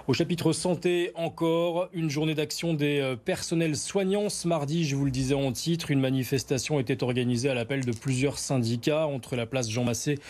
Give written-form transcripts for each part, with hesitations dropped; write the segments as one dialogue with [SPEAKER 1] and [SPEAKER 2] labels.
[SPEAKER 1] Au chapitre santé, encore une journée d'action des personnels soignants. Ce mardi, je vous le disais en titre, une manifestation était organisée à l'appel de plusieurs syndicats entre la place Jean Massé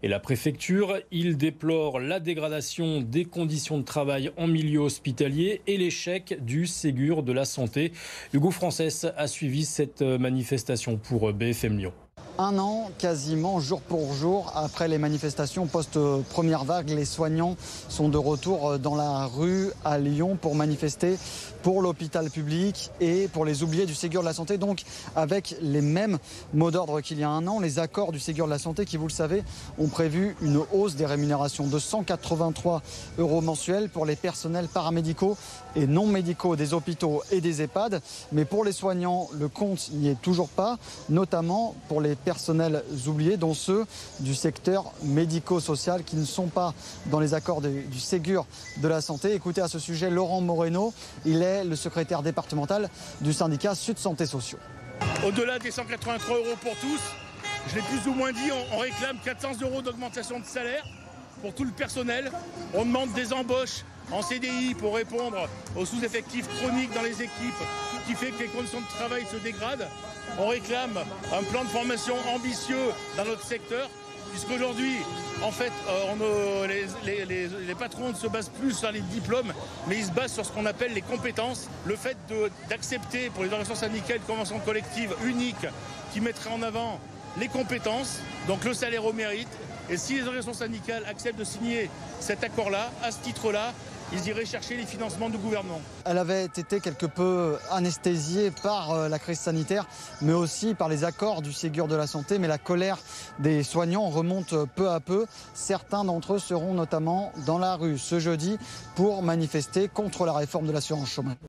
[SPEAKER 1] et la préfecture. Ils déplorent la dégradation des conditions de travail en milieu hospitalier et l'échec du Ségur de la santé. Hugo Frances a suivi cette manifestation pour BFM Lyon.
[SPEAKER 2] Un an, quasiment jour pour jour, après les manifestations post-première vague, les soignants sont de retour dans la rue à Lyon pour manifester pour l'hôpital public et pour les oubliés du Ségur de la Santé, donc avec les mêmes mots d'ordre qu'il y a un an. Les accords du Ségur de la Santé qui, vous le savez, ont prévu une hausse des rémunérations de 183 € mensuels pour les personnels paramédicaux et non médicaux des hôpitaux et des EHPAD. Mais pour les soignants, le compte n'y est toujours pas, notamment pour les personnels oubliés, dont ceux du secteur médico-social qui ne sont pas dans les accords du Ségur de la Santé. Écoutez à ce sujet Laurent Moreno, il est le secrétaire départemental du syndicat Sud Santé Sociaux.
[SPEAKER 3] Au-delà des 183 € pour tous, je l'ai plus ou moins dit, on réclame 400 € d'augmentation de salaire pour tout le personnel. On demande des embauches en CDI pour répondre aux sous-effectifs chroniques dans les équipes, qui fait que les conditions de travail se dégradent. On réclame un plan de formation ambitieux dans notre secteur, puisqu'aujourd'hui, en fait, les patrons ne se basent plus sur les diplômes, mais ils se basent sur ce qu'on appelle les compétences. Le fait d'accepter pour les organisations syndicales une convention collective unique qui mettrait en avant les compétences, donc le salaire au mérite. Et si les organisations syndicales acceptent de signer cet accord-là, à ce titre-là, ils iraient chercher les financements du gouvernement.
[SPEAKER 2] Elle avait été quelque peu anesthésiée par la crise sanitaire, mais aussi par les accords du Ségur de la Santé. Mais la colère des soignants remonte peu à peu. Certains d'entre eux seront notamment dans la rue ce jeudi pour manifester contre la réforme de l'assurance chômage.